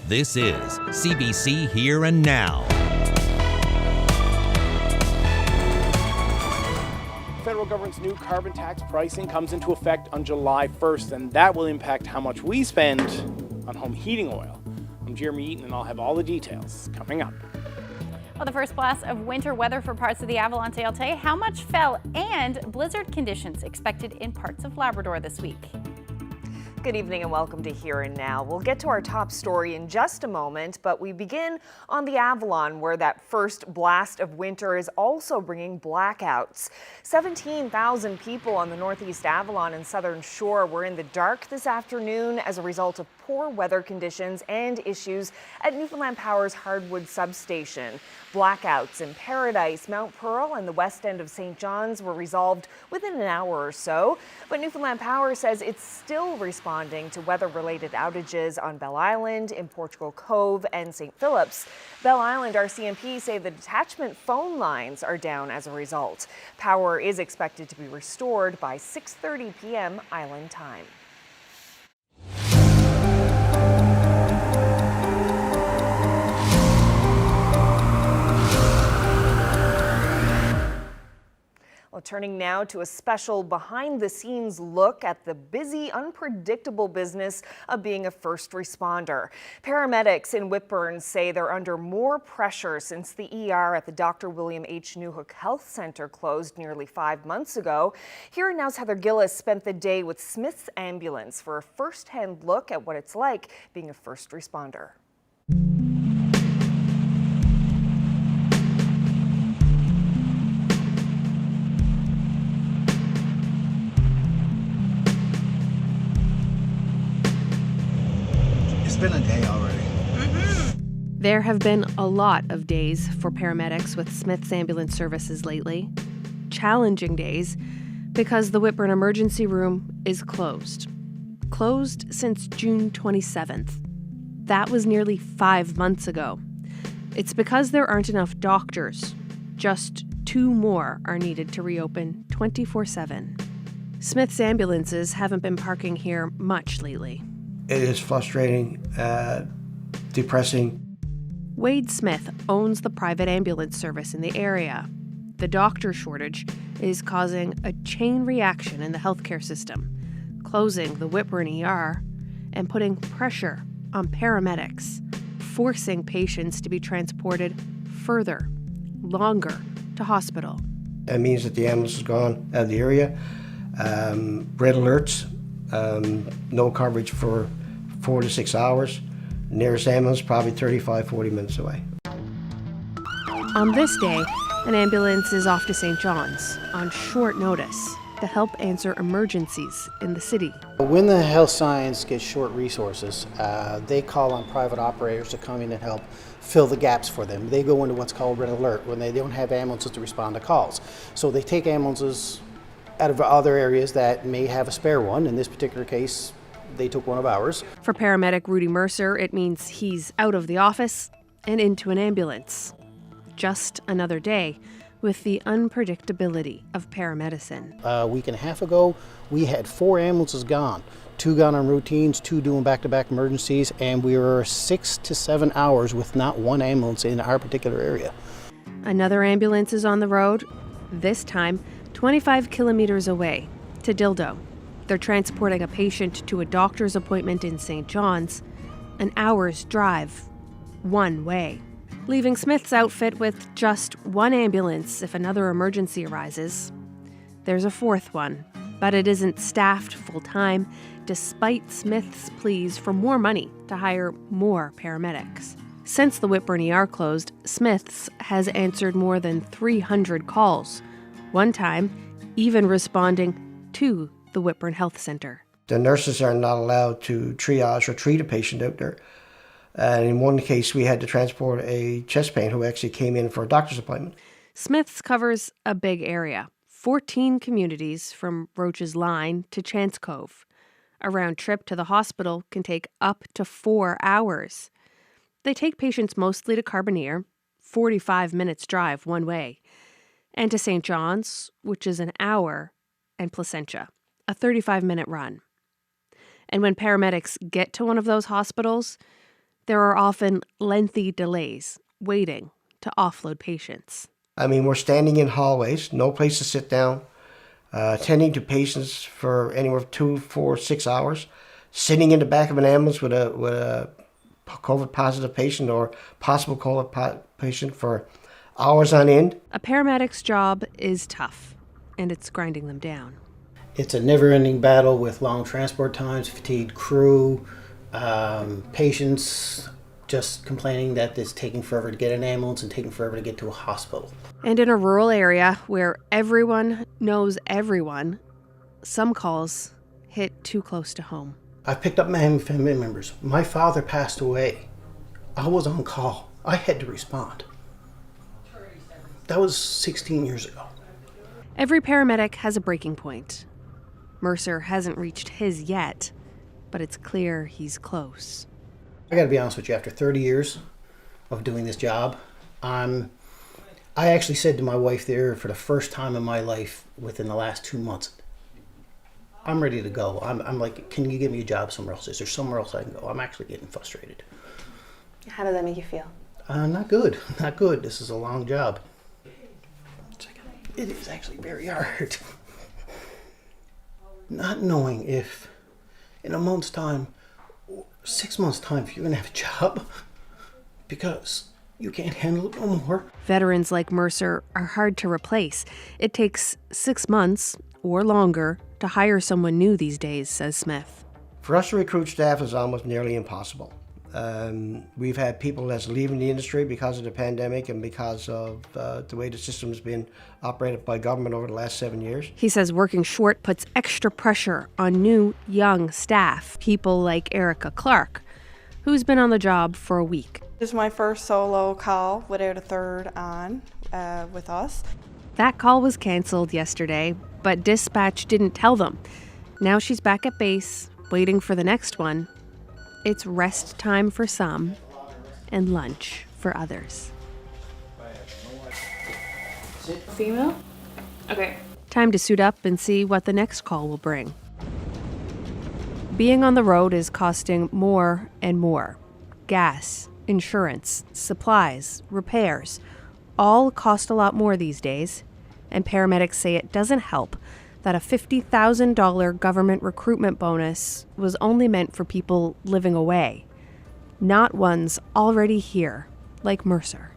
This is CBC Here and Now. The federal government's new carbon tax pricing comes into effect on July 1st, and that will impact how much we spend on home heating oil. I'm Jeremy Eaton, and I'll have all the details coming up. Well, the first blast of winter weather for parts of the Avalon Delta, how much fell, and blizzard conditions expected in parts of Labrador this week. Good evening and welcome to Here and Now. We'll get to our top story in just a moment, but we begin on the Avalon, where that first blast of winter is also bringing blackouts. 17,000 people on the Northeast Avalon and Southern Shore were in the dark this afternoon as a result of poor weather conditions and issues at Newfoundland Power's Hardwood substation. Blackouts in Paradise, Mount Pearl, and the west end of St. John's were resolved within an hour or so, but Newfoundland Power says it's still responding to weather-related outages on Bell Island, in Portugal Cove, and St. Phillips. Bell Island RCMP say the detachment phone lines are down as a result. Power is expected to be restored by 6:30 p.m. Island time. Well, turning now to a special behind-the-scenes look at the busy, unpredictable business of being a first responder. Paramedics in Whitburn say they're under more pressure since the ER at the Dr. William H. Newhook Health Centre closed nearly 5 months ago. Here and Now's Heather Gillis spent the day with Smith's Ambulance for a first-hand look at what it's like being a first responder. It's been a day already. There have been a lot of days for paramedics with Smith's Ambulance Services lately. Challenging days because the Whitburn Emergency Room is closed. Closed since June 27th. That was nearly 5 months ago. It's because there aren't enough doctors. Just 2 more are needed to reopen 24/7. Smith's ambulances haven't been parking here much lately. It is frustrating, depressing. Wade Smith owns the private ambulance service in the area. The doctor shortage is causing a chain reaction in the healthcare system, closing the Whitburn ER and putting pressure on paramedics, forcing patients to be transported further, longer to hospital. That means that the ambulance is gone out of the area. Red alerts, no coverage for 4 to 6 hours. Nearest ambulance probably 35-40 minutes away. On this day, an ambulance is off to St. John's on short notice to help answer emergencies in the city. When the health science gets short resources, they call on private operators to come in and help fill the gaps for them. They go into what's called red alert when they don't have ambulances to respond to calls. So they take ambulances out of other areas that may have a spare one. In this particular case, they took one of ours. For paramedic Rudy Mercer, it means he's out of the office and into an ambulance. Just another day with the unpredictability of paramedicine. A week and a half ago, we had 4 ambulances gone. 2 gone on routines, 2 doing back-to-back emergencies, and we were 6 to 7 hours with not one ambulance in our particular area. Another ambulance is on the road, this time 25 kilometers away, to Dildo. They're transporting a patient to a doctor's appointment in St. John's, an hour's drive, one way. Leaving Smith's outfit with just 1 ambulance if another emergency arises. There's a 4th one, but it isn't staffed full-time, despite Smith's pleas for more money to hire more paramedics. Since the Whitburn ER closed, Smith's has answered more than 300 calls, one time even responding to the Whitburn Health Centre. The nurses are not allowed to triage or treat a patient out there. And in one case, we had to transport a chest pain who actually came in for a doctor's appointment. Smith's covers a big area, 14 communities from Roach's Line to Chance Cove. A round trip to the hospital can take up to 4 hours. They take patients mostly to Carbonear, 45 minutes drive one way, and to St. John's, which is an hour, and Placentia, a 35-minute run. And when paramedics get to one of those hospitals, There are often lengthy delays waiting to offload patients. I mean, we're standing in hallways, no place to sit down, attending to patients for anywhere from 2, 4, 6 hours, sitting in the back of an ambulance with a COVID positive patient or possible COVID patient for hours on end. A paramedic's job is tough, and it's grinding them down. It's a never-ending battle with long transport times, fatigued crew, patients just complaining that it's taking forever to get an ambulance and taking forever to get to a hospital. And in a rural area where everyone knows everyone, some calls hit too close to home. I picked up my family members. My father passed away. I was on call. I had to respond. That was 16 years ago. Every paramedic has a breaking point. Mercer hasn't reached his yet, but it's clear he's close. I gotta be honest with you, after 30 years of doing this job, I actually said to my wife there for the first time in my life within the last 2 months, I'm ready to go. I'm like, can you give me a job somewhere else? Is there somewhere else I can go? I'm actually getting frustrated. How does that make you feel? Not good, not good. This is a long job. It is actually very hard. Not knowing if in a month's time, 6 months' time, if you're gonna have a job, because you can't handle it no more. Veterans like Mercer are hard to replace. It takes 6 months or longer to hire someone new these days, says Smith. For us to recruit staff is almost nearly impossible. We've had people that's leaving the industry because of the pandemic and because of the way the system's been operated by government over the last 7 years. He says working short puts extra pressure on new, young staff, people like Erica Clark, who's been on the job for a week. This is my first solo call without a third on with us. That call was canceled yesterday, but dispatch didn't tell them. Now she's back at base, waiting for the next one. It's rest time for some and lunch for others. Female? Okay. Time to suit up and see what the next call will bring. Being on the road is costing more and more. Gas, insurance, supplies, repairs, all cost a lot more these days. And paramedics say it doesn't help that a $50,000 government recruitment bonus was only meant for people living away, not ones already here, like Mercer.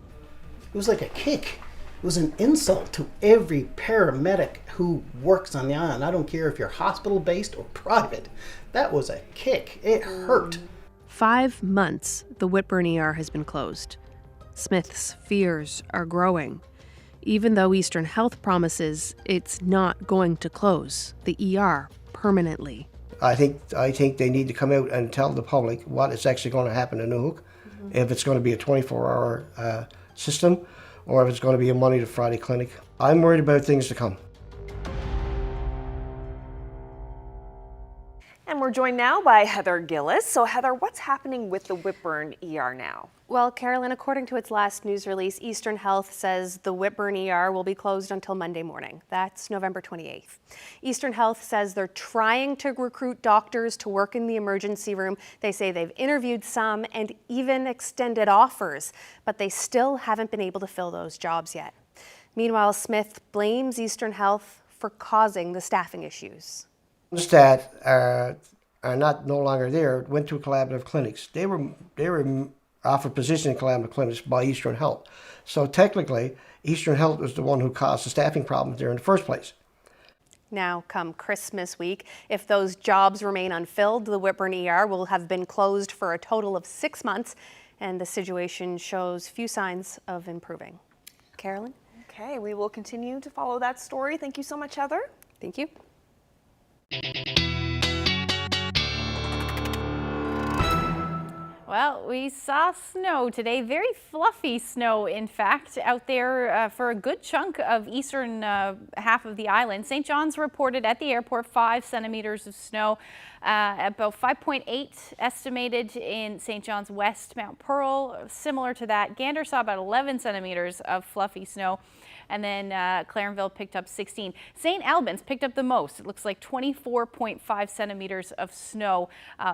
It was like a kick. It was an insult to every paramedic who works on the island. I don't care if you're hospital-based or private. That was a kick. It hurt. 5 months the Whitburn ER has been closed. Smith's fears are growing. Even though Eastern Health promises it's not going to close the ER permanently. I think they need to come out and tell the public what is actually going to happen in Newhook, if it's going to be a 24-hour system, or if it's going to be a Monday to Friday clinic. I'm worried about things to come. And we're joined now by Heather Gillis. So Heather, what's happening with the Whitburn ER now? Well, Carolyn, according to its last news release, Eastern Health says the Whitburn ER will be closed until Monday morning. That's November 28th. Eastern Health says they're trying to recruit doctors to work in the emergency room. They say they've interviewed some and even extended offers, but they still haven't been able to fill those jobs yet. Meanwhile, Smith blames Eastern Health for causing the staffing issues. That are no longer there went to collaborative clinics. They were offered position in collaborative clinics by Eastern Health. So technically, Eastern Health was the one who caused the staffing problems there in the first place. Now, come Christmas week, if those jobs remain unfilled, the Whitburn ER will have been closed for a total of 6 months, and the situation shows few signs of improving. Carolyn? Okay, we will continue to follow that story. Thank you so much, Heather. Thank you. Well, we saw snow today, very fluffy snow, in fact, out there for a good chunk of eastern half of the island. St. John's reported at the airport 5 centimeters of snow, about 5.8 estimated in St. John's West, Mount Pearl. Similar to that, Gander saw about 11 centimeters of fluffy snow. And then Clarenville picked up 16. St. Albans picked up the most. It looks like 24.5 centimeters of snow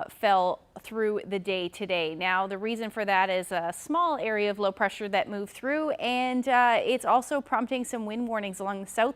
fell through the day today. Now, the reason for that is a small area of low pressure that moved through, and it's also prompting some wind warnings along the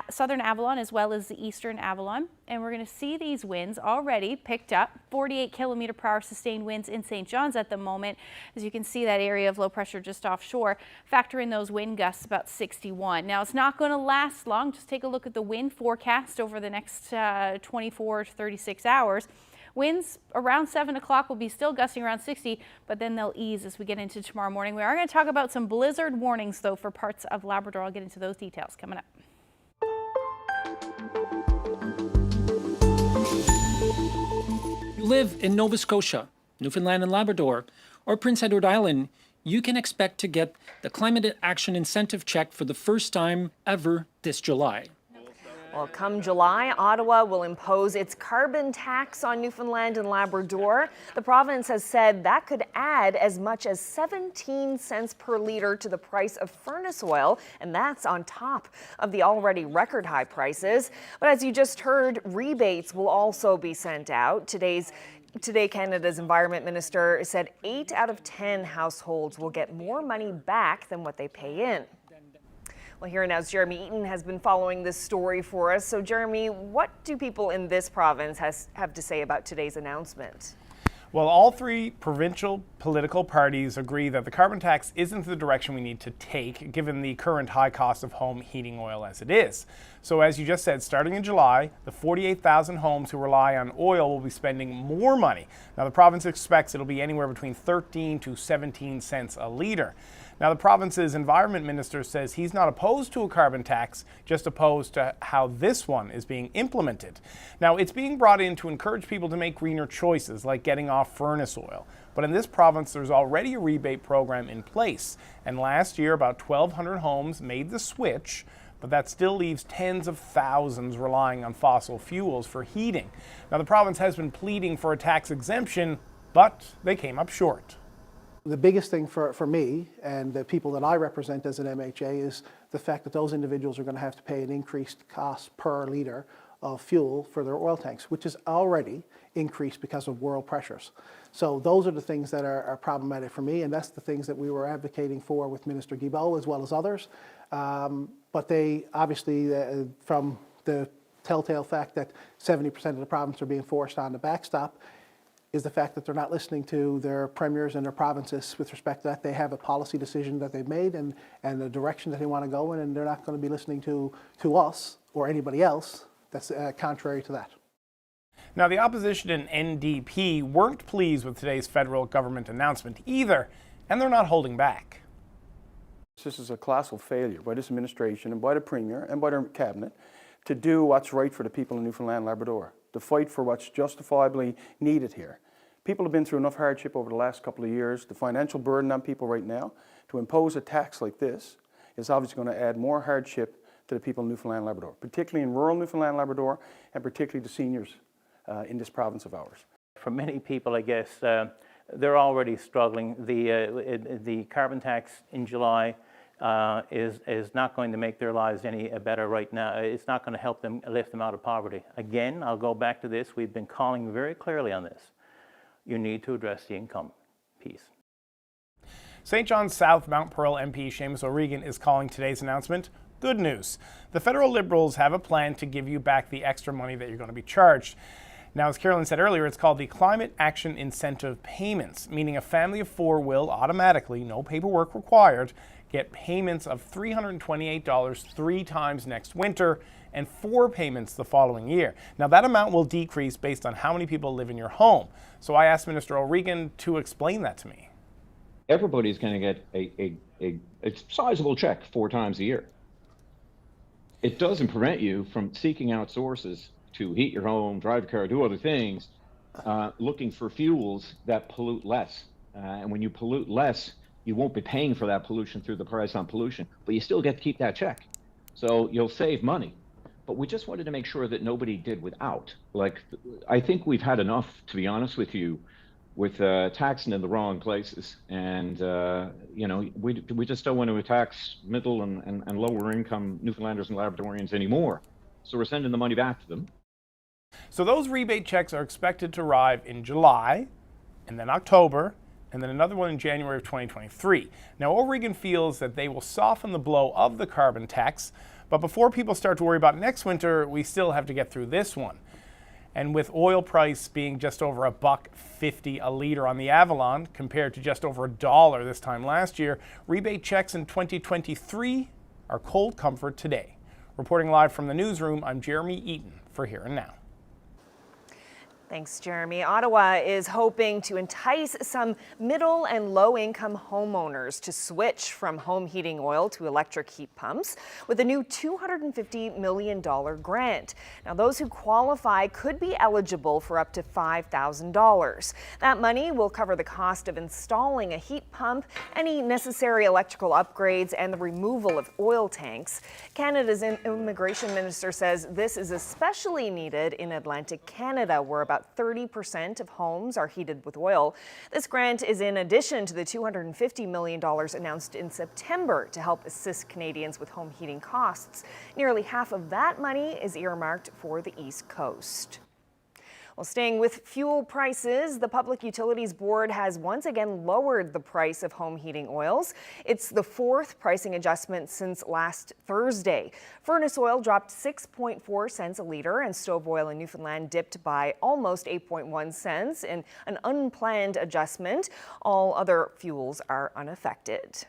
southern Avalon as well as the eastern Avalon. And we're going to see these winds already picked up, 48 kilometer per hour sustained winds in St. John's at the moment. As you can see, that area of low pressure just offshore. Factor in those wind gusts about 61. Now, it's not going to last long. Just take a look at the wind forecast over the next 24 to 36 hours. Winds around 7 o'clock will be still gusting around 60, but then they'll ease as we get into tomorrow morning. We are going to talk about some blizzard warnings, though, for parts of Labrador. I'll get into those details coming up. You live in Nova Scotia, Newfoundland and Labrador, or Prince Edward Island, you can expect to get the Climate Action Incentive check for the first time ever this July. Well, come July, Ottawa will impose its carbon tax on Newfoundland and Labrador. The province has said that could add as much as 17 cents per litre to the price of furnace oil, and that's on top of the already record high prices. But as you just heard, rebates will also be sent out. Today, Canada's Environment Minister said 8 out of 10 households will get more money back than what they pay in. Well, here now's Jeremy Eaton has been following this story for us. So, Jeremy, what do people in this province have to say about today's announcement? Well, all three provincial political parties agree that the carbon tax isn't the direction we need to take, given the current high cost of home heating oil as it is. So as you just said, starting in July, the 48,000 homes who rely on oil will be spending more money. Now, the province expects it'll be anywhere between 13 to 17 cents a litre. Now, the province's environment minister says he's not opposed to a carbon tax, just opposed to how this one is being implemented. Now, it's being brought in to encourage people to make greener choices, like getting off furnace oil. But in this province, there's already a rebate program in place. And last year, about 1,200 homes made the switch, but that still leaves tens of thousands relying on fossil fuels for heating. Now, the province has been pleading for a tax exemption, but they came up short. The biggest thing for me and the people that I represent as an MHA is the fact that those individuals are going to have to pay an increased cost per litre of fuel for their oil tanks, which is already increased because of world pressures. So those are the things that are problematic for me, and that's the things that we were advocating for with Minister Guilbeault as well as others. But they obviously, from the telltale fact that 70% of the province are being forced on the backstop, is the fact that they're not listening to their premiers and their provinces with respect to that. They have a policy decision that they've made and the direction that they want to go in, and they're not going to be listening to us or anybody else that's contrary to that. Now, the opposition and NDP weren't pleased with today's federal government announcement either, and they're not holding back. This is a colossal failure by this administration and by the Premier and by their cabinet to do what's right for the people in Newfoundland and Labrador, to fight for what's justifiably needed here. People have been through enough hardship over the last couple of years. The financial burden on people right now, to impose a tax like this, is obviously going to add more hardship to the people in Newfoundland and Labrador, particularly in rural Newfoundland and Labrador, and particularly the seniors in this province of ours. For many people, I guess, they're already struggling. The carbon tax in July is not going to make their lives any better right now. It's not going to help them lift them out of poverty. Again, I'll go back to this. We've been calling very clearly on this. You need to address the income piece. St. John's South Mount Pearl MP Seamus O'Regan is calling today's announcement good news. The federal Liberals have a plan to give you back the extra money that you're going to be charged. Now, as Carolyn said earlier, it's called the Climate Action Incentive Payments, meaning a family of 4 will automatically, no paperwork required, get payments of $328 3 times next winter and 4 payments the following year. Now, that amount will decrease based on how many people live in your home. So I asked Minister O'Regan to explain that to me. Everybody's going to get a sizable check 4 times a year. It doesn't prevent you from seeking out sources to heat your home, drive a car, do other things, looking for fuels that pollute less. And when you pollute less, you won't be paying for that pollution through the price on pollution, but you still get to keep that check. So you'll save money. But we just wanted to make sure that nobody did without. Like, I think we've had enough, to be honest with you, with taxing in the wrong places. And, you know, we just don't want to tax middle and lower income Newfoundlanders and Labradorians anymore. So we're sending the money back to them. So those rebate checks are expected to arrive in July, and then October, and then another one in January of 2023. Now, O'Regan feels that they will soften the blow of the carbon tax, but before people start to worry about next winter, we still have to get through this one. And with oil price being just over $1.50 a litre on the Avalon, compared to just over $1 this time last year, rebate checks in 2023 are cold comfort today. Reporting live from the newsroom, I'm Jeremy Eaton for Here and Now. Thanks, Jeremy. Ottawa is hoping to entice some middle and low-income homeowners to switch from home heating oil to electric heat pumps with a new $250 million grant. Now, those who qualify could be eligible for up to $5,000. That money will cover the cost of installing a heat pump, any necessary electrical upgrades, and the removal of oil tanks. Canada's immigration minister says this is especially needed in Atlantic Canada, where about 30% of homes are heated with oil. This grant is in addition to the $250 million announced in September to help assist Canadians with home heating costs. Nearly half of that money is earmarked for the East Coast. Well, staying with fuel prices, the Public Utilities Board has once again lowered the price of home heating oils. It's the fourth pricing adjustment since last Thursday. Furnace oil dropped 6.4 cents a litre, and stove oil in Newfoundland dipped by almost 8.1 cents in an unplanned adjustment. All other fuels are unaffected.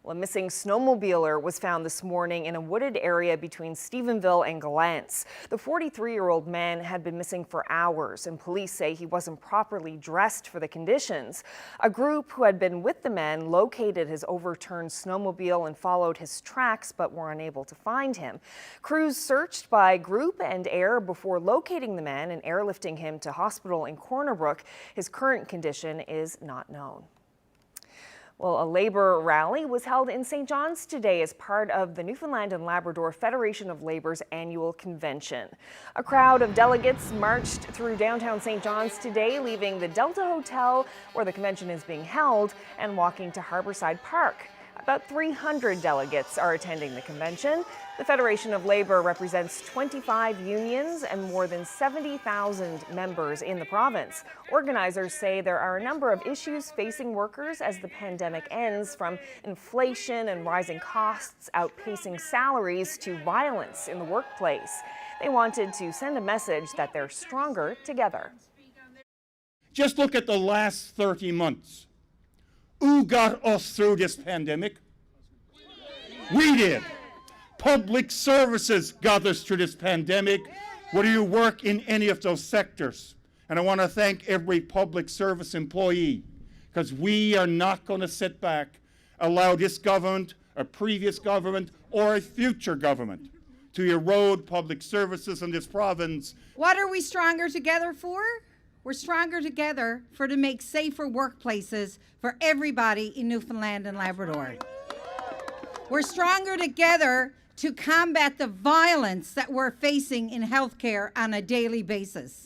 Well, a missing snowmobiler was found this morning in a wooded area between Stephenville and Galance. The 43-year-old man had been missing for hours, and police say he wasn't properly dressed for the conditions. A group who had been with the man located his overturned snowmobile and followed his tracks, but were unable to find him. Crews searched by group and air before locating the man and airlifting him to hospital in Corner Brook. His current condition is not known. Well, a Labour rally was held in St. John's today as part of the Newfoundland and Labrador Federation of Labour's annual convention. A crowd of delegates marched through downtown St. John's today, leaving the Delta Hotel, where the convention is being held, and walking to Harborside Park. About 300 delegates are attending the convention. The Federation of Labour represents 25 unions and more than 70,000 members in the province. Organizers say there are a number of issues facing workers as the pandemic ends, from inflation and rising costs outpacing salaries to violence in the workplace. They wanted to send a message that they're stronger together. Just look at the last 30 months. Who got us through this pandemic? We did. Public services got us through this pandemic, whether you work in any of those sectors. And I want to thank every public service employee, because we are not going to sit back, allow this government, a previous government, or a future government to erode public services in this province. What are we stronger together for? We're stronger together to make safer workplaces for everybody in Newfoundland and Labrador. We're stronger together to combat the violence that we're facing in healthcare on a daily basis.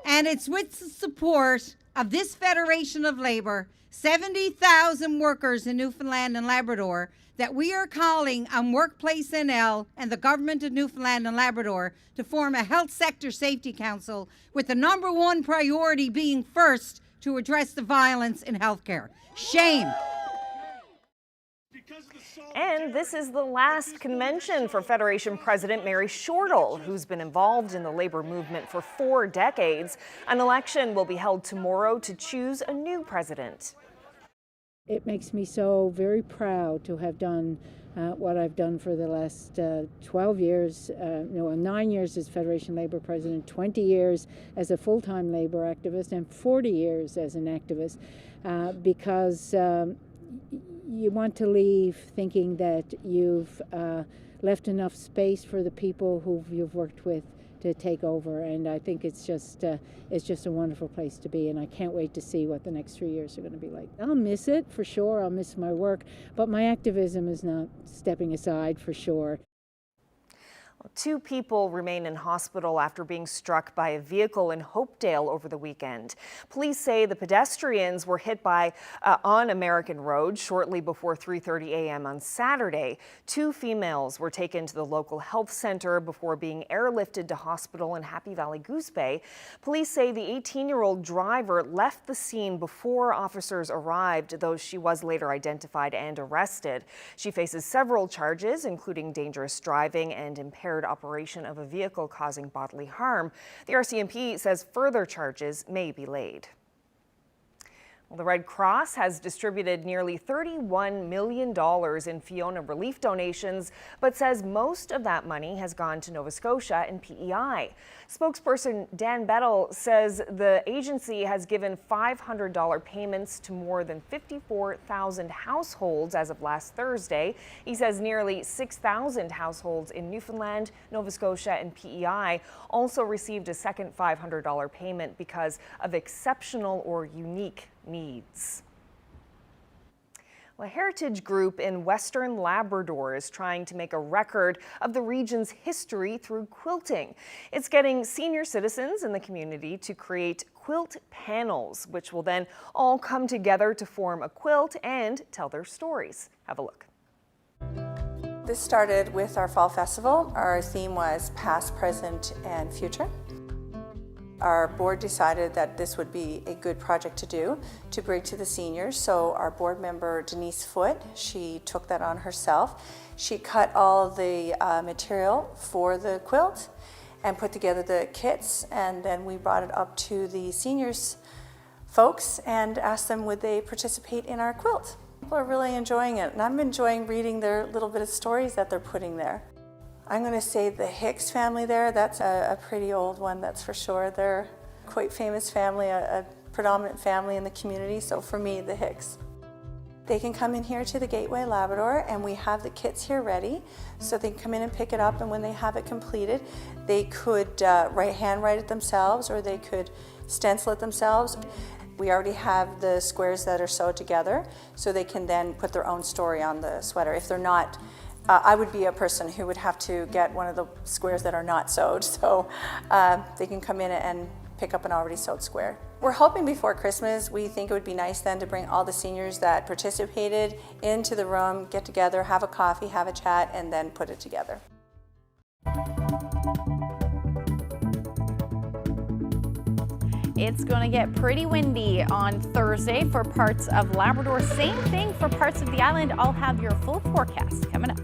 And it's with the support of this Federation of Labour, 70,000 workers in Newfoundland and Labrador, that we are calling on Workplace NL and the Government of Newfoundland and Labrador to form a Health Sector Safety Council, with the number one priority being first to address the violence in healthcare. Shame. And this is the last convention for Federation President Mary Shortall, who's been involved in the Labour movement for 4 decades. An election will be held tomorrow to choose a new president. It makes me so very proud to have done what I've done for the last 12 years, 9 years as Federation Labour President, 20 years as a full-time Labour activist, and 40 years as an activist, because you want to leave thinking that you've left enough space for the people who you've worked with to take over, and I think it's just a wonderful place to be, and I can't wait to see what the next 3 years are going to be like. I'll miss it for sure. I'll miss my work, but my activism is not stepping aside for sure. 2 people remain in hospital after being struck by a vehicle in Hopedale over the weekend. Police say the pedestrians were hit on American Road shortly before 3:30 a.m. on Saturday. 2 females were taken to the local health center before being airlifted to hospital in Happy Valley Goose Bay. Police say the 18-year-old driver left the scene before officers arrived, though she was later identified and arrested. She faces several charges, including dangerous driving and impaired operation of a vehicle causing bodily harm. The RCMP says further charges may be laid. Well, the Red Cross has distributed nearly $31 million in Fiona relief donations, but says most of that money has gone to Nova Scotia and PEI. Spokesperson Dan Bettle says the agency has given $500 payments to more than 54,000 households as of last Thursday. He says nearly 6,000 households in Newfoundland, Nova Scotia, and PEI also received a second $500 payment because of exceptional or unique needs. Well, a heritage group in Western Labrador is trying to make a record of the region's history through quilting. It's getting senior citizens in the community to create quilt panels, which will then all come together to form a quilt and tell their stories. Have a look. This started with our fall festival. Our theme was past, present, and future. Our board decided that this would be a good project to do to bring to the seniors. So our board member Denise Foote, she took that on herself. She cut all the material for the quilt and put together the kits, and then we brought it up to the seniors folks and asked them would they participate in our quilt. People are really enjoying it, and I'm enjoying reading their little bit of stories that they're putting there. I'm going to say the Hicks family there, that's a pretty old one, that's for sure. They're a quite famous family, a predominant family in the community, so for me, the Hicks. They can come in here to the Gateway Labrador, and we have the kits here ready, so they can come in and pick it up, and when they have it completed, they could handwrite it themselves, or they could stencil it themselves. We already have the squares that are sewed together, so they can then put their own story on the sweater. If they're not, I would be a person who would have to get one of the squares that are not sewed, so they can come in and pick up an already sewed square. We're hoping before Christmas. We think it would be nice then to bring all the seniors that participated into the room, get together, have a coffee, have a chat, and then put it together. It's going to get pretty windy on Thursday for parts of Labrador. Same thing for parts of the island. I'll have your full forecast coming up.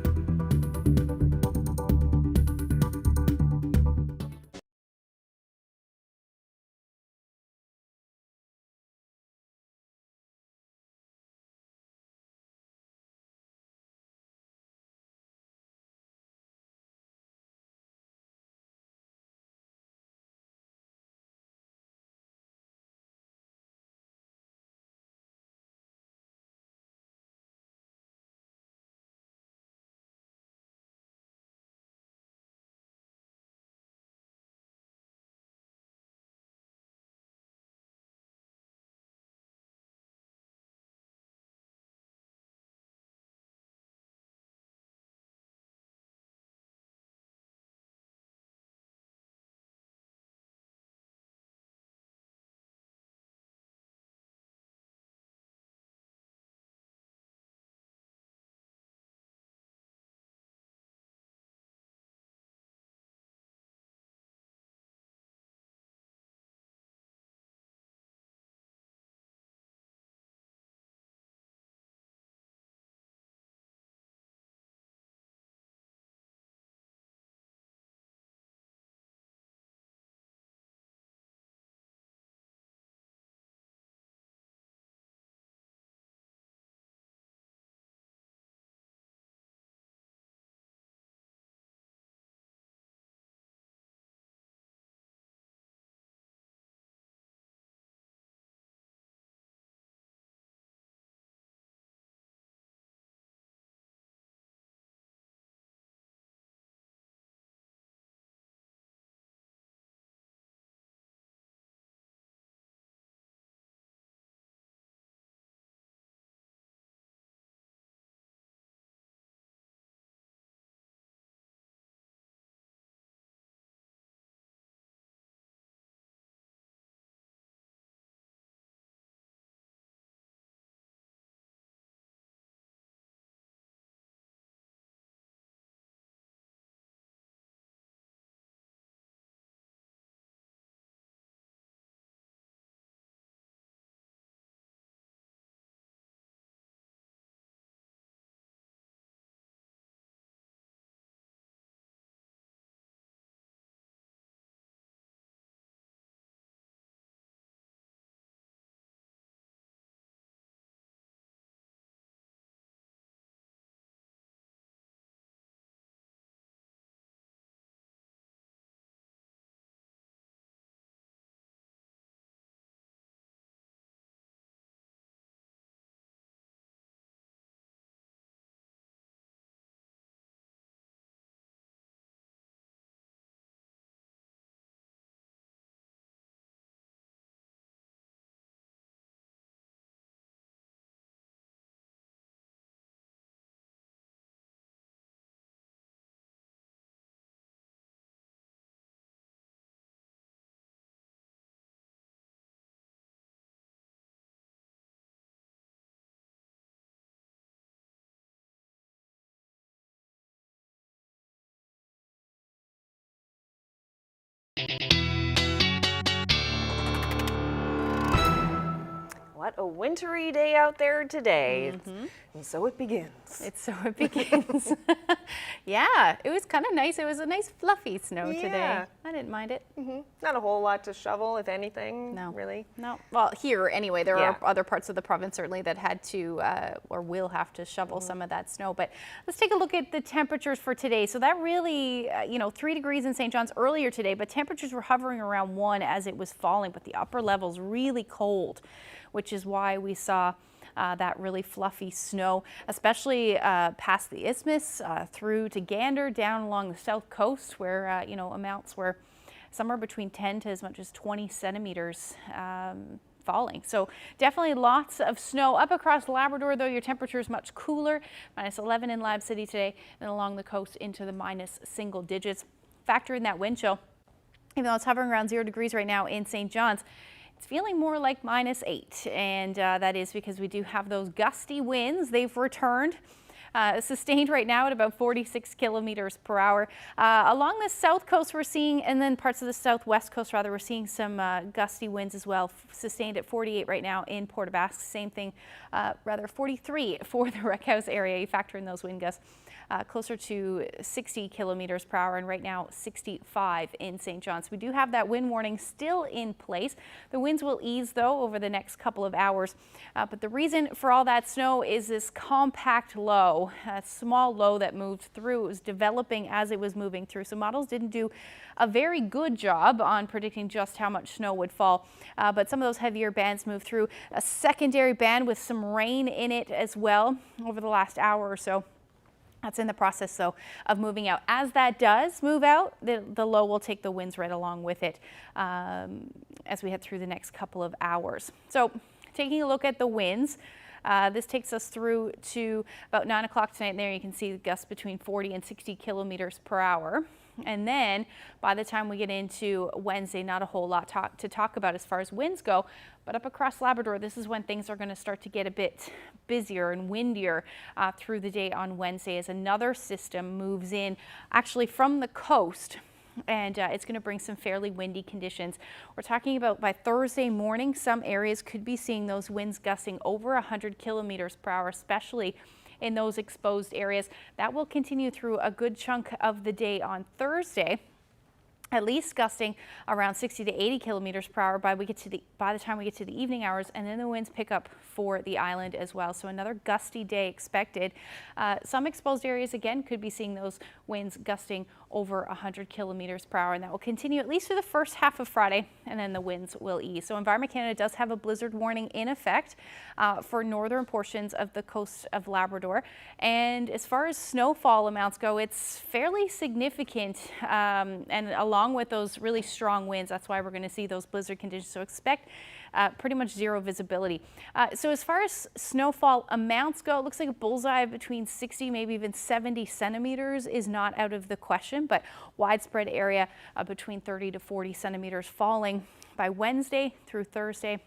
What a wintry day out there today. And so it begins. It begins. Yeah, it was kind of nice. It was a nice fluffy snow today. I didn't mind it. Not a whole lot to shovel, if anything, really. No. Well, here anyway, there are other parts of the province certainly that had to or will have to shovel some of that snow. But let's take a look at the temperatures for today. So that really, 3 degrees in St. John's earlier today, but temperatures were hovering around 1 as it was falling, but the upper levels really cold, which is why we saw that really fluffy snow, especially past the isthmus, through to Gander, down along the south coast, where amounts were somewhere between 10 to as much as 20 centimeters falling. So definitely lots of snow. Up across Labrador, though, your temperature is much cooler, -11 in Lab City today, and along the coast into the minus single digits. Factor in that wind chill. Even though it's hovering around 0 degrees right now in St. John's, it's feeling more like -8, and that is because we do have those gusty winds. They've returned, sustained right now at about 46 kilometers per hour. Along the south coast we're seeing, and then parts of the southwest coast rather, we're seeing some gusty winds as well, sustained at 48 right now in Port aux Basques. Same thing, 43 for the Wreck House area. You factor in those wind gusts. Closer to 60 kilometers per hour, and right now 65 in St. John's. We do have that wind warning still in place. The winds will ease though over the next couple of hours, but the reason for all that snow is this compact low, a small low that moved through. It was developing as it was moving through, so models didn't do a very good job on predicting just how much snow would fall, but some of those heavier bands moved through. A secondary band with some rain in it as well over the last hour or so. That's in the process, though, of moving out. As that does move out, the low will take the winds right along with it as we head through the next couple of hours. So taking a look at the winds, this takes us through to about 9 o'clock tonight. And there you can see the gusts between 40 and 60 kilometers per hour. And then by the time we get into Wednesday, not a whole lot to talk about as far as winds go, but up across Labrador, this is when things are going to start to get a bit busier and windier through the day on Wednesday as another system moves in actually from the coast. And it's going to bring some fairly windy conditions. We're talking about by Thursday morning, some areas could be seeing those winds gusting over 100 kilometers per hour, especially in those exposed areas. That will continue through a good chunk of the day on Thursday, at least gusting around 60 to 80 kilometers per hour by the time we get to the evening hours, and then the winds pick up for the island as well. So another gusty day expected. Some exposed areas again could be seeing those winds gusting over 100 kilometers per hour, and that will continue at least for the first half of Friday, and then the winds will ease. So Environment Canada does have a blizzard warning in effect for northern portions of the coast of Labrador. And as far as snowfall amounts go, it's fairly significant, and along with those really strong winds, that's why we're going to see those blizzard conditions. So expect pretty much zero visibility. So as far as snowfall amounts go, it looks like a bullseye between 60, maybe even 70 centimeters is not out of the question, but widespread area between 30 to 40 centimeters falling by Wednesday through Thursday,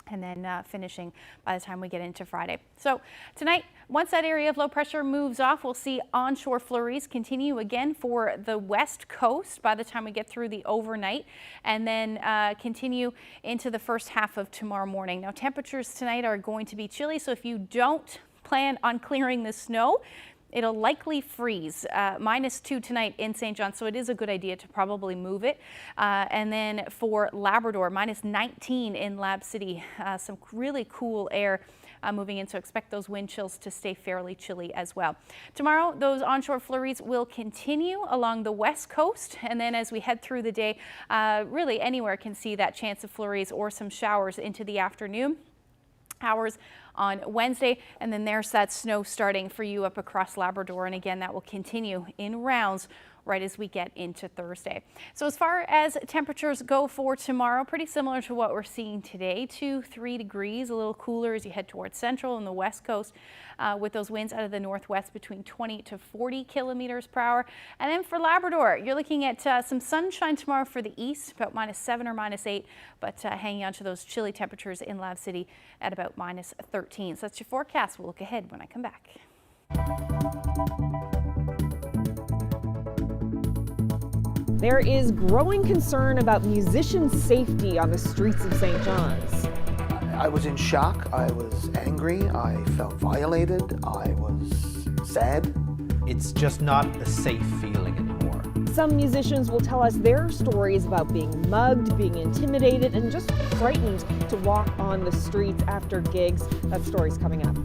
and then finishing by the time we get into Friday. So tonight, once that area of low pressure moves off, we'll see onshore flurries continue again for the west coast by the time we get through the overnight, and then continue into the first half of tomorrow morning. Now, temperatures tonight are going to be chilly, so if you don't plan on clearing the snow, it'll likely freeze, -2 tonight in St. John, so it is a good idea to probably move it. And then for Labrador, -19 in Lab City, some really cool air moving in, so expect those wind chills to stay fairly chilly as well. Tomorrow, those onshore flurries will continue along the west coast, and then as we head through the day, really anywhere can see that chance of flurries or some showers into the afternoon hours on Wednesday, and then there's that snow starting for you up across Labrador, and again that will continue in rounds right as we get into Thursday. So as far as temperatures go for tomorrow, pretty similar to what we're seeing today, 2-3 degrees, a little cooler as you head towards central and the west coast, with those winds out of the northwest between 20 to 40 kilometers per hour. And then for Labrador, you're looking at some sunshine tomorrow for the east, about -7 or -8, but hanging on to those chilly temperatures in Lab City at about -13. So that's your forecast. We'll look ahead when I come back. There is growing concern about musicians' safety on the streets of St. John's. I was in shock, I was angry, I felt violated, I was sad. It's just not a safe feeling anymore. Some musicians will tell us their stories about being mugged, being intimidated, and just frightened to walk on the streets after gigs. That story's coming up.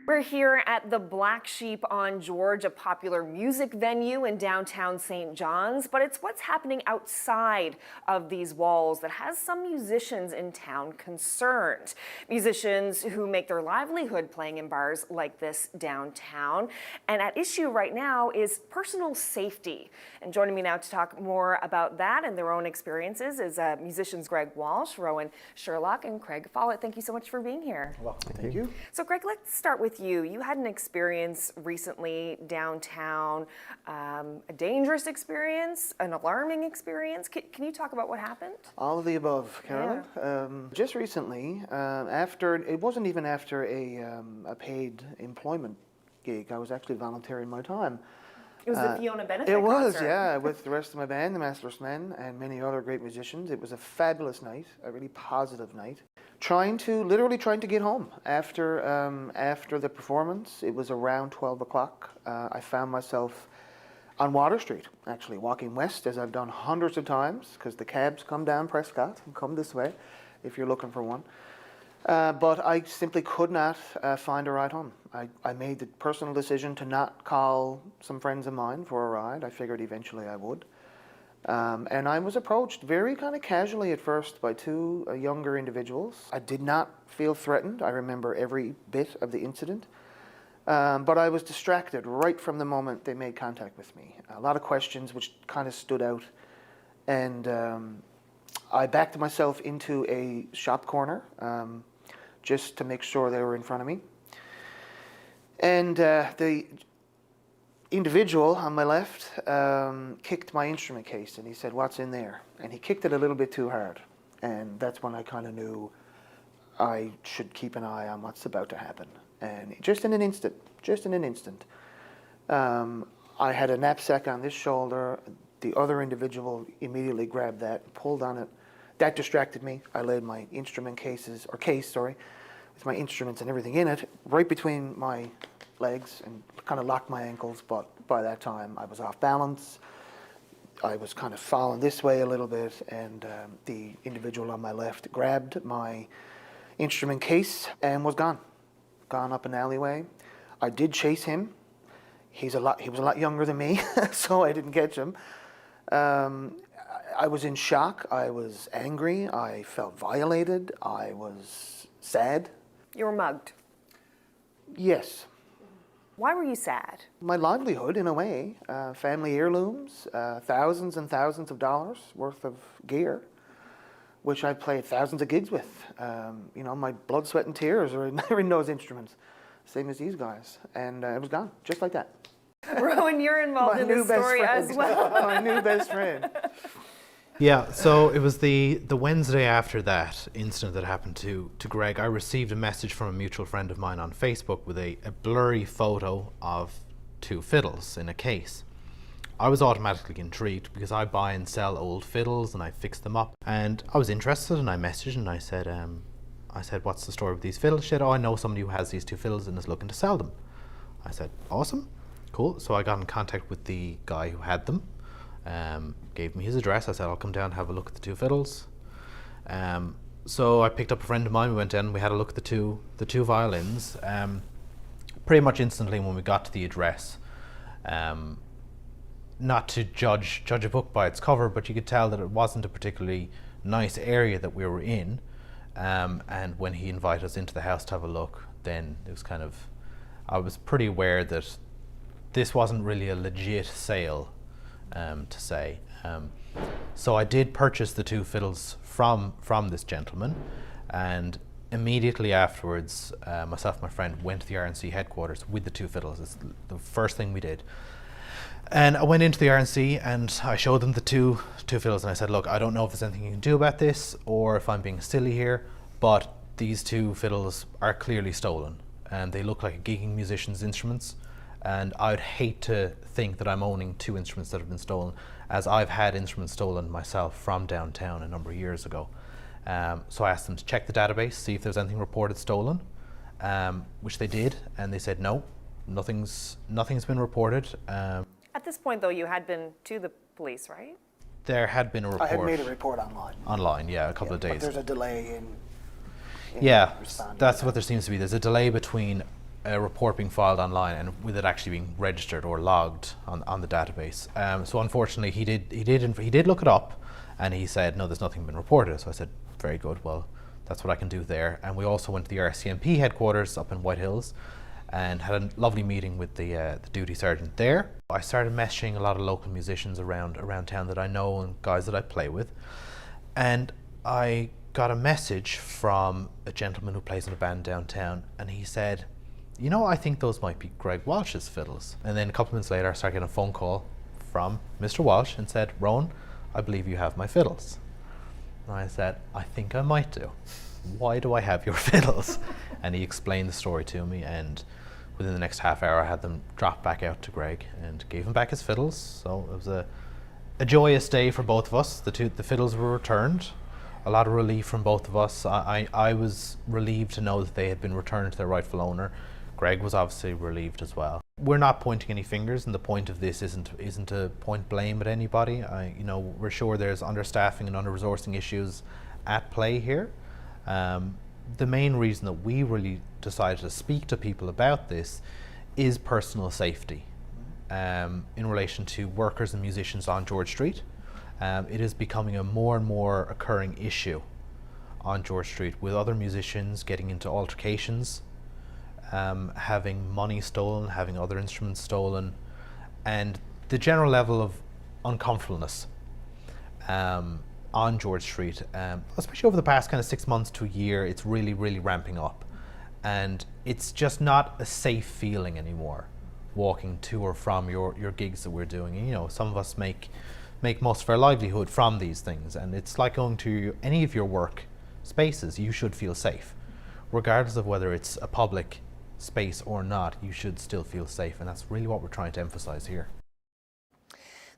We're here at the Black Sheep on George, a popular music venue in downtown St. John's, but it's what's happening outside of these walls that has some musicians in town concerned. Musicians who make their livelihood playing in bars like this downtown. And at issue right now is personal safety. And joining me now to talk more about that and their own experiences is musicians Greg Walsh, Rowan Sherlock, and Craig Follett. Thank you so much for being here. Welcome. Thank you. So Greg, let's start with you. You had an experience recently downtown, a dangerous experience, an alarming experience. Can you talk about what happened? All of the above, Carolyn. Yeah. Just recently, it wasn't even after a paid employment gig. I was actually volunteering my time. It was the Fiona benefit It was, concert. yeah, with the rest of my band, the Massless Men, and many other great musicians. It was a fabulous night, a really positive night. literally trying to get home after the performance. It was around 12 o'clock. I found myself on Water Street, actually walking west, as I've done hundreds of times, because the cabs come down Prescott and come this way if you're looking for one. But I simply could not find a ride home. I made the personal decision to not call some friends of mine for a ride. I figured eventually I would. And I was approached very kind of casually at first by two younger individuals. I did not feel threatened. I remember every bit of the incident. But I was distracted right from the moment they made contact with me. A lot of questions which kind of stood out. And I backed myself into a shop corner just to make sure they were in front of me. And the individual on my left kicked my instrument case, and he said, "What's in there?" And he kicked it a little bit too hard. And that's when I kind of knew I should keep an eye on what's about to happen. And just in an instant, I had a knapsack on this shoulder. The other individual immediately grabbed that, pulled on it. That distracted me. I laid my case, with my instruments and everything in it, right between my legs and kind of locked my ankles. But by that time, I was off balance. I was kind of falling this way a little bit, and the individual on my left grabbed my instrument case and was gone up an alleyway. I did chase him. He was a lot younger than me, so I didn't catch him. I was in shock. I was angry. I felt violated. I was sad. You were mugged. Yes. Why were you sad? My livelihood, in a way. Family heirlooms, thousands and thousands of dollars worth of gear, which I played thousands of gigs with. My blood, sweat, and tears are in those instruments, same as these guys. And it was gone, just like that. Rowan, you're involved in this story as well. My new best friend. Yeah, so it was the Wednesday after that incident that happened to Greg. I received a message from a mutual friend of mine on Facebook with a blurry photo of two fiddles in a case. I was automatically intrigued because I buy and sell old fiddles and I fix them up. And I was interested, and I messaged and I said, "What's the story with these fiddles?" She said, "Oh, I know somebody who has these two fiddles and is looking to sell them." I said, "Awesome, cool." So I got in contact with the guy who had them. Gave me his address. I said, "I'll come down and have a look at the two fiddles." So I picked up a friend of mine. We went in. We had a look at the two violins. Pretty much instantly when we got to the address, not to judge a book by its cover, but you could tell that it wasn't a particularly nice area that we were in. And when he invited us into the house to have a look, then it was I was pretty aware that this wasn't really a legit sale. To say. So I did purchase the two fiddles from this gentleman, and immediately afterwards myself and my friend went to the RNC headquarters with the two fiddles. It's the first thing we did. And I went into the RNC and I showed them the two fiddles, and I said, "Look, I don't know if there's anything you can do about this or if I'm being silly here, but these two fiddles are clearly stolen and they look like a gigging musician's instruments. And I'd hate to think that I'm owning two instruments that have been stolen, as I've had instruments stolen myself from downtown a number of years ago." So I asked them to check the database, see if there's anything reported stolen, which they did, and they said no, nothing's been reported. At this point, though, you had been to the police, right? There had been a report. I had made a report online. Online, yeah, a couple of days. But there's a delay in responding. That's what there seems to be. There's a delay between a report being filed online and with it actually being registered or logged on the database. So unfortunately, he did look it up, and he said, "No, there's nothing been reported." So I said, "Very good. Well, that's what I can do there." And we also went to the RCMP headquarters up in White Hills, and had a lovely meeting with the duty sergeant there. I started messaging a lot of local musicians around town that I know and guys that I play with, and I got a message from a gentleman who plays in a band downtown, and he said, "I think those might be Greg Walsh's fiddles." And then a couple of minutes later, I started getting a phone call from Mr. Walsh and said, "Rowan, I believe you have my fiddles." And I said, "I think I might do. Why do I have your fiddles?" And he explained the story to me, and within the next half hour, I had them dropped back out to Greg and gave him back his fiddles. So it was a joyous day for both of us. The fiddles were returned. a lot of relief from both of us. I was relieved to know that they had been returned to their rightful owner. Greg was obviously relieved as well. We're not pointing any fingers, and the point of this isn't to point blame at anybody. We're sure there's understaffing and under-resourcing issues at play here. The main reason that we really decided to speak to people about this is personal safety in relation to workers and musicians on George Street. It is becoming a more and more occurring issue on George Street, with other musicians getting into altercations, having money stolen, having other instruments stolen, and the general level of uncomfortableness on George Street, especially over the past kind of 6 months to a year. It's really, really ramping up, and it's just not a safe feeling anymore walking to or from your gigs that we're doing. And, some of us make most of our livelihood from these things, and it's like going to any of your work spaces. You should feel safe, regardless of whether it's a public space or not. You should still feel safe, and that's really what we're trying to emphasize here.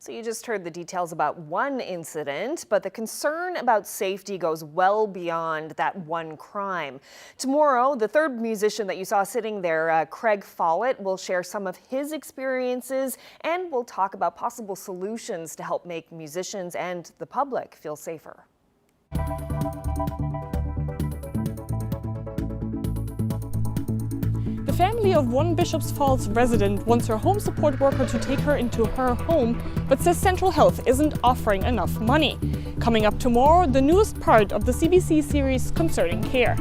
So you just heard the details about one incident, but the concern about safety goes well beyond that one crime. Tomorrow, the third musician that you saw sitting there, Craig Follett, will share some of his experiences, and we'll talk about possible solutions to help make musicians and the public feel safer. The family of one Bishop's Falls resident wants her home support worker to take her into her home, but says Central Health isn't offering enough money. Coming up tomorrow, the newest part of the CBC series Concerning Care.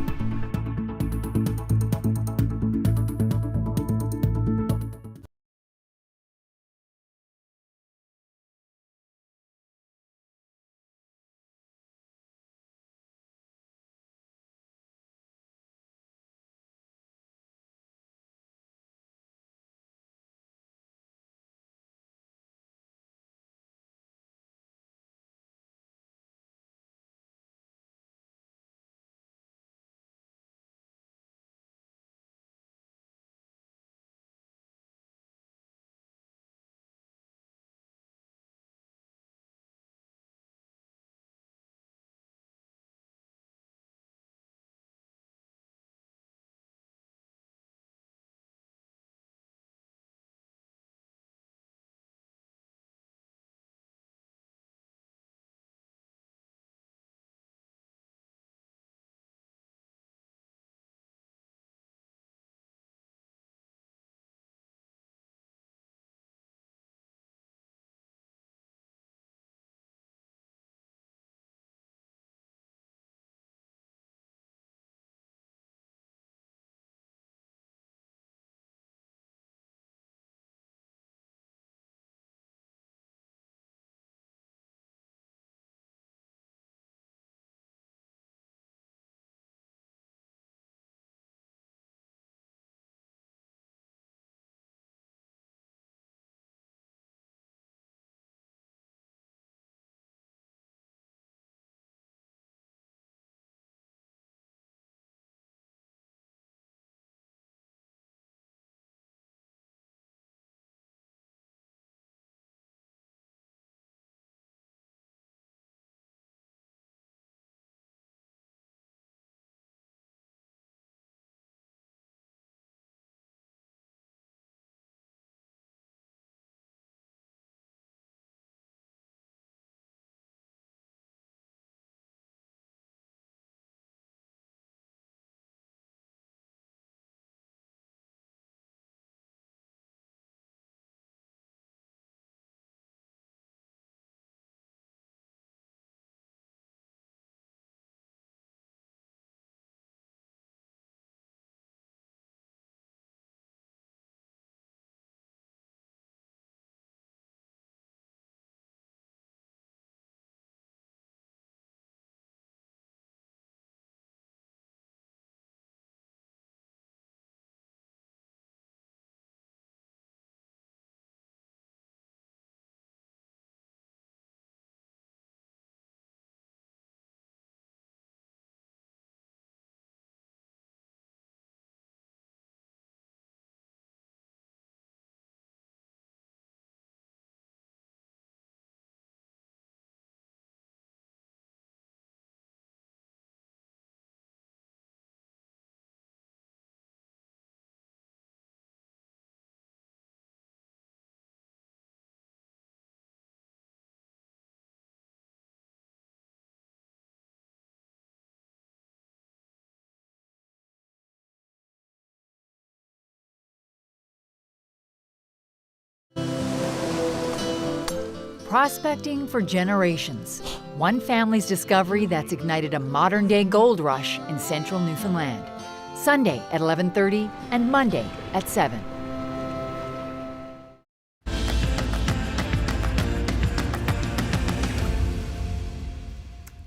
prospecting for generations. One family's discovery that's ignited a modern-day gold rush in central Newfoundland. Sunday at 11:30 and Monday at 7.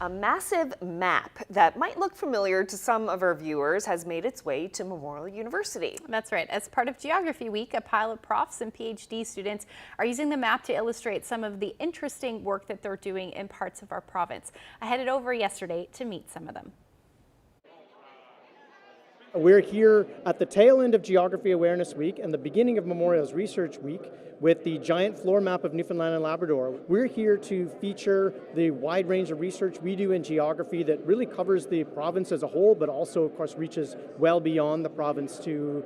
A massive map that might look familiar to some of our viewers has made its way to Memorial University. That's right. As part of Geography Week, a pile of profs and PhD students are using the map to illustrate some of the interesting work that they're doing in parts of our province. I headed over yesterday to meet some of them. We're here at the tail end of Geography Awareness Week and the beginning of Memorial's Research Week with the giant floor map of Newfoundland and Labrador. We're here to feature the wide range of research we do in geography that really covers the province as a whole, but also, of course, reaches well beyond the province to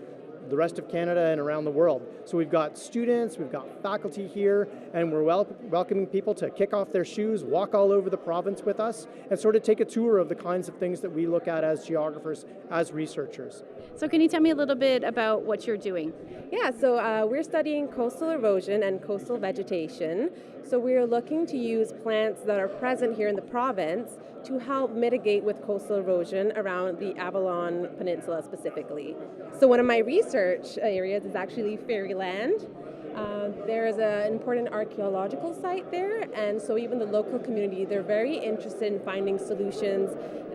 the rest of Canada and around the world. So we've got students, we've got faculty here, and we're welcoming people to kick off their shoes, walk all over the province with us, and sort of take a tour of the kinds of things that we look at as geographers, as researchers. So can you tell me a little bit about what you're doing? Yeah, so we're studying coastal erosion and coastal vegetation. So we're looking to use plants that are present here in the province to help mitigate with coastal erosion around the Avalon Peninsula specifically. So one of my research areas is actually Fairyland. There is an important archaeological site there, and so even the local community, they're very interested in finding solutions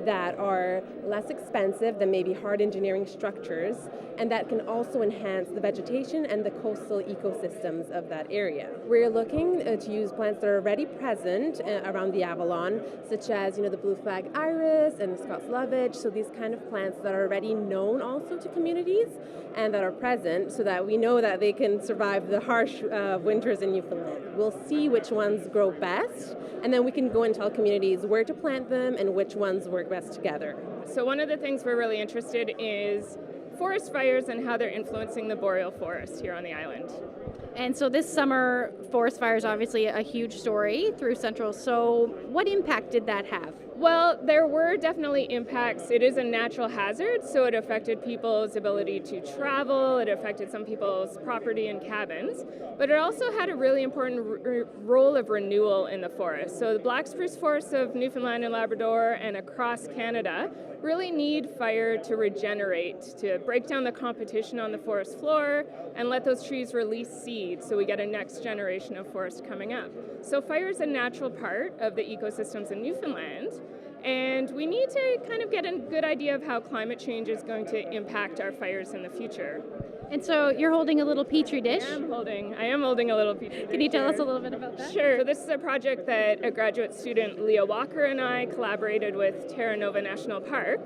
that are less expensive than maybe hard engineering structures, and that can also enhance the vegetation and the coastal ecosystems of that area. We're looking to use plants that are already present around the Avalon, such as the blue flag iris and the Scots lovage, so these kind of plants that are already known also to communities and that are present so that we know that they can survive the harsh winters in Newfoundland. We'll see which ones grow best, and then we can go and tell communities where to plant them and which ones work best together. So one of the things we're really interested in is forest fires and how they're influencing the boreal forest here on the island. And so this summer, forest fires obviously a huge story through Central. So what impact did that have? Well, there were definitely impacts. It is a natural hazard, so it affected people's ability to travel, it affected some people's property and cabins, but it also had a really important role of renewal in the forest. So the black spruce forests of Newfoundland and Labrador and across Canada really need fire to regenerate, to break down the competition on the forest floor and let those trees release seeds so we get a next generation of forest coming up. So fire is a natural part of the ecosystems in Newfoundland, and we need to kind of get a good idea of how climate change is going to impact our fires in the future. And so you're holding a little petri dish. I am holding a little petri dish. Can you tell us a little bit about that? Sure. So this is a project that a graduate student, Leah Walker, and I collaborated with Terra Nova National Park,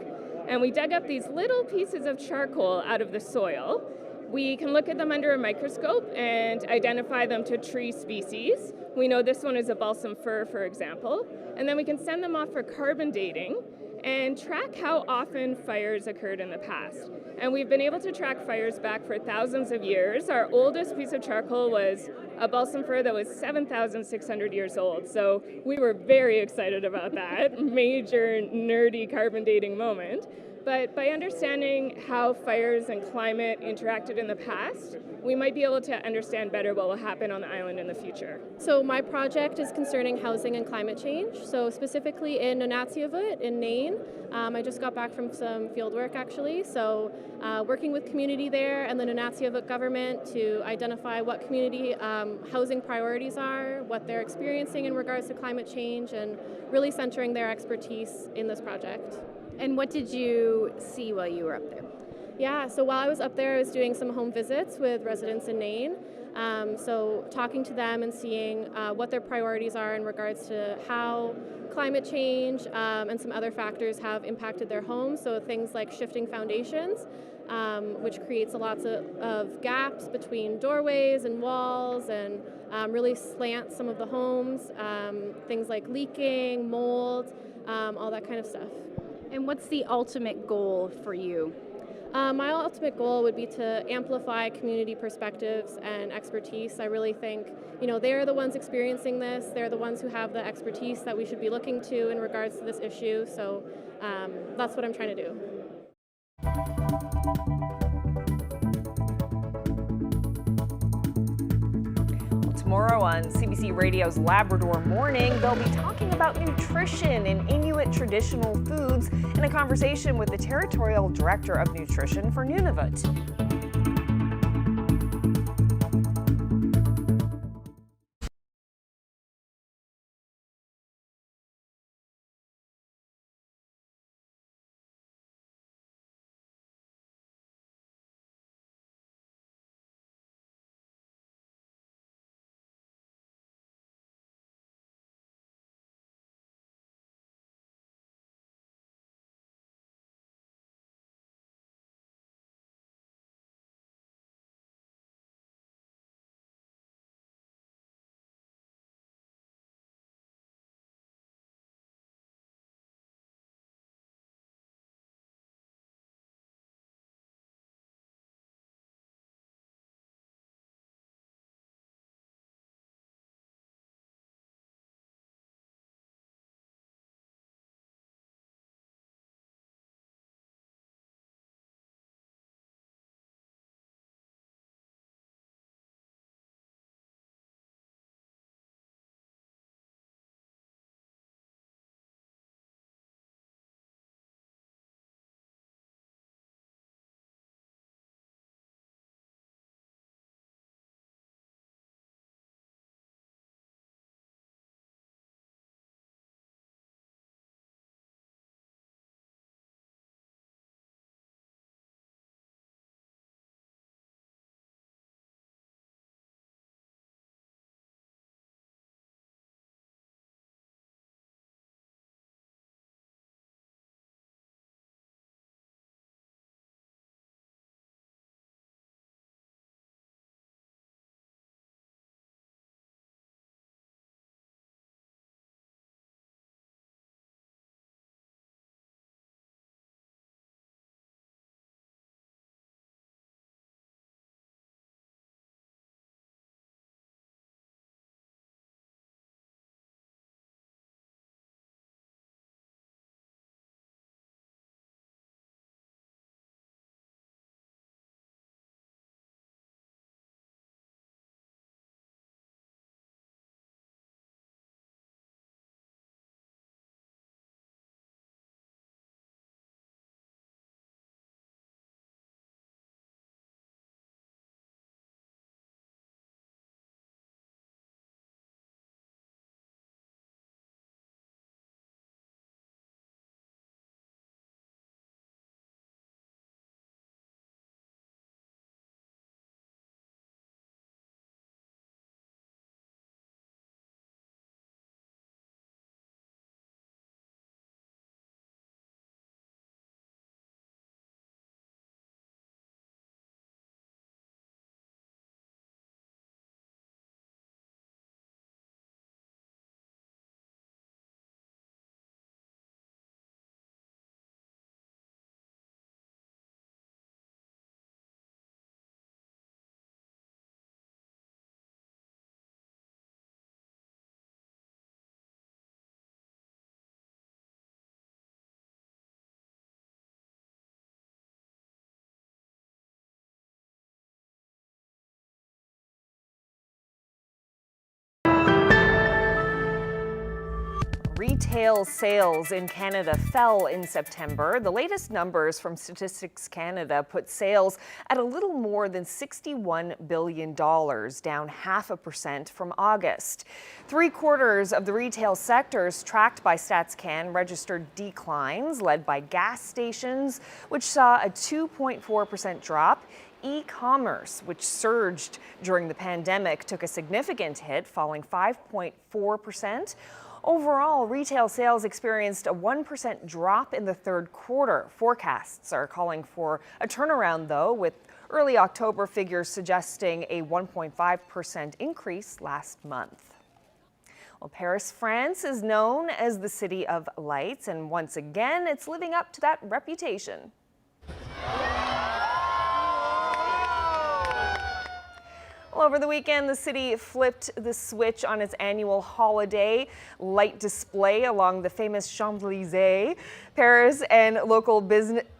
and we dug up these little pieces of charcoal out of the soil. We can look at them under a microscope and identify them to tree species. We know this one is a balsam fir, for example, and then we can send them off for carbon dating and track how often fires occurred in the past. And we've been able to track fires back for thousands of years. Our oldest piece of charcoal was a balsam fir that was 7,600 years old. So we were very excited about that major nerdy carbon dating moment. But by understanding how fires and climate interacted in the past, we might be able to understand better what will happen on the island in the future. So my project is concerning housing and climate change. So specifically in Nunatsiavut in Nain. I just got back from some field work actually. So working with community there and the Nunatsiavut government to identify what community housing priorities are, what they're experiencing in regards to climate change, and really centering their expertise in this project. And what did you see while you were up there? Yeah, so while I was up there, I was doing some home visits with residents in Nain. So talking to them and seeing what their priorities are in regards to how climate change and some other factors have impacted their homes. So things like shifting foundations, which creates lots of gaps between doorways and walls and really slants some of the homes. Things like leaking, mold, all that kind of stuff. And what's the ultimate goal for you? My ultimate goal would be to amplify community perspectives and expertise. I really think, they're the ones experiencing this. They're the ones who have the expertise that we should be looking to in regards to this issue. So that's what I'm trying to do. Tomorrow on CBC Radio's Labrador Morning, they'll be talking about nutrition and Inuit traditional foods in a conversation with the Territorial Director of Nutrition for Nunavut. Retail sales in Canada fell in September. The latest numbers from Statistics Canada put sales at a little more than $61 billion, down 0.5% from August. 3/4 of the retail sectors tracked by StatsCan registered declines, led by gas stations, which saw a 2.4% drop. E-commerce, which surged during the pandemic, took a significant hit, falling 5.4%. Overall, retail sales experienced a 1% drop in the third quarter. Forecasts are calling for a turnaround, though, with early October figures suggesting a 1.5% increase last month. Well, Paris, France is known as the City of Lights, and once again, it's living up to that reputation. Well, over the weekend, the city flipped the switch on its annual holiday light display along the famous Champs-Élysées. Paris and local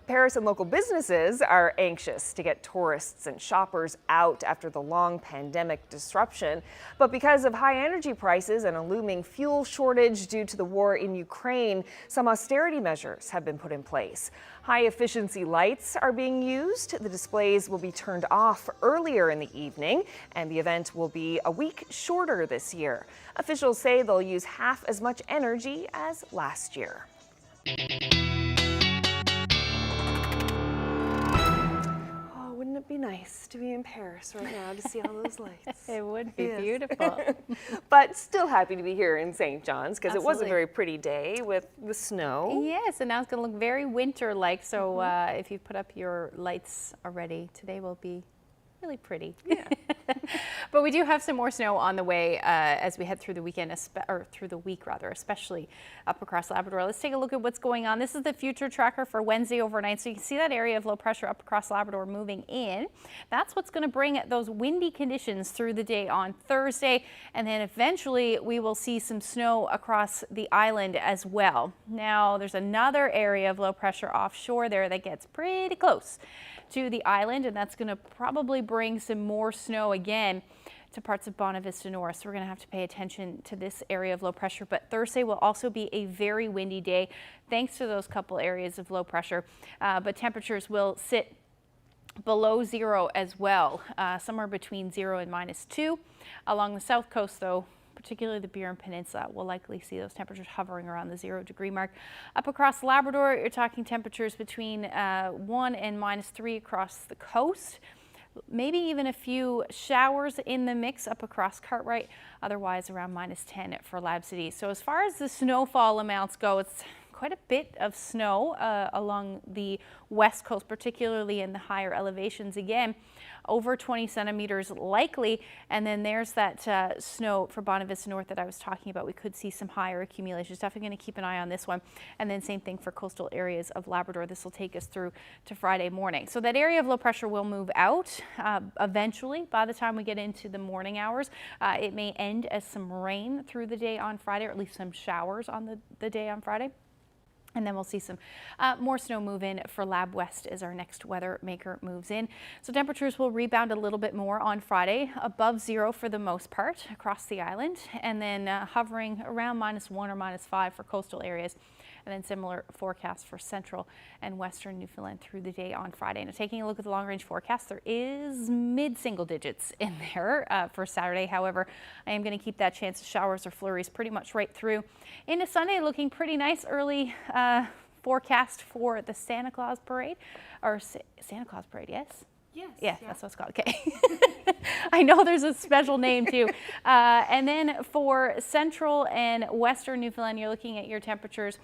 Paris and local businesses are anxious to get tourists and shoppers out after the long pandemic disruption. But because of high energy prices and a looming fuel shortage due to the war in Ukraine, some austerity measures have been put in place. High-efficiency lights are being used. The displays will be turned off earlier in the evening, and the event will be a week shorter this year. Officials say they'll use half as much energy as last year. Wouldn't it be nice to be in Paris right now to see all those lights? It would be beautiful. But still happy to be here in St. John's because it was a Absolutely. very pretty day with the snow. Yes, and now it's going to look very winter-like. So if you put up your lights already, today will be really pretty. Yeah. But we do have some more snow on the way as we head through the weekend, or through the week rather, especially up across Labrador. Let's take a look at what's going on. This is the future tracker for Wednesday overnight. So you can see that area of low pressure up across Labrador moving in. That's what's going to bring those windy conditions through the day on Thursday. And then eventually we will see some snow across the island as well. Now there's another area of low pressure offshore there that gets pretty close to the island, and that's going to probably bring some more snow again to parts of Bonavista North. So we're going to have to pay attention to this area of low pressure. But Thursday will also be a very windy day thanks to those couple areas of low pressure. But temperatures will sit below zero as well, somewhere between 0 and -2. Along the south coast, though, particularly the Burin Peninsula, will likely see those temperatures hovering around the 0-degree mark. Up across Labrador, you're talking temperatures between 1 and -3 across the coast. Maybe even a few showers in the mix up across Cartwright, otherwise around -10 for Lab City. So as far as the snowfall amounts go, it's quite a bit of snow along the west coast, particularly in the higher elevations. Again, over 20 centimeters likely. And then there's that snow for Bonavista North that I was talking about. We could see some higher accumulations. Definitely going to keep an eye on this one. And then same thing for coastal areas of Labrador. This will take us through to Friday morning. So that area of low pressure will move out eventually. By the time we get into the morning hours, it may end as some rain through the day on Friday, or at least some showers on the day on Friday. And then we'll see some more snow move in for Lab West as our next weather maker moves in. So temperatures will rebound a little bit more on Friday, above 0 for the most part across the island, and then hovering around -1 or -5 for coastal areas. And then similar forecast for central and western Newfoundland through the day on Friday. Now taking a look at the long range forecast, there is mid-single digits in there for Saturday. However, I am going to keep that chance of showers or flurries pretty much right through. Into Sunday, looking pretty nice early forecast for the Santa Claus Parade, or Santa Claus Parade, yes? Yes. Yeah, that's what it's called. Okay. I know there's a special name too. And then for central and western Newfoundland, you're looking at your temperatures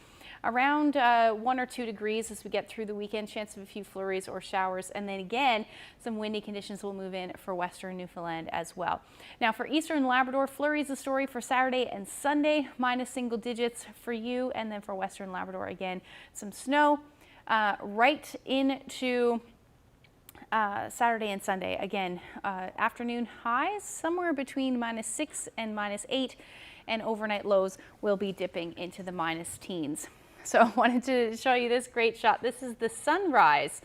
around 1 or 2 degrees as we get through the weekend. Chance of a few flurries or showers. And then again, some windy conditions will move in for western Newfoundland as well. Now for eastern Labrador, flurries the story for Saturday and Sunday, -single digits for you. And then for western Labrador, again, some snow right into Saturday and Sunday. Again, afternoon highs somewhere between -6 and -8, and overnight lows will be dipping into the -teens. So I wanted to show you this great shot. This is the sunrise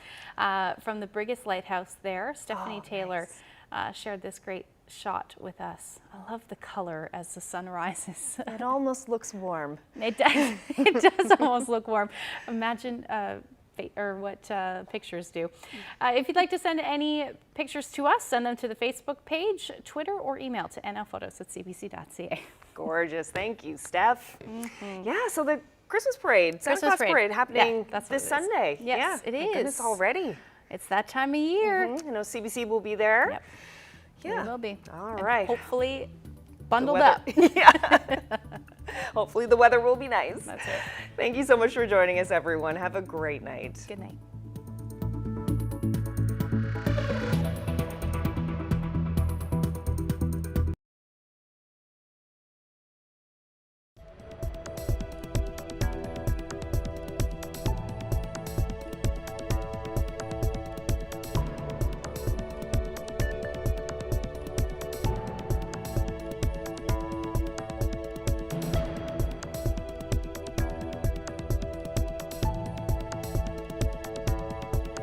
from the Brigus Lighthouse there. Stephanie Taylor shared this great shot with us. I love the color as the sun rises. It almost looks warm. It does. It does almost look warm. Imagine or what pictures do. If you'd like to send any pictures to us, send them to the Facebook page, Twitter, or email to nlphotos@cbc.ca. Gorgeous. Thank you, Steph. Yeah, so the Christmas parade, Santa Claus Parade happening this Sunday. Yes, it is. Goodness, already. It's that time of year. I know CBC will be there. Yep. Yeah. We will be. All And right. hopefully bundled up. Yeah. Hopefully the weather will be nice. That's it. Thank you so much for joining us, everyone. Have a great night. Good night.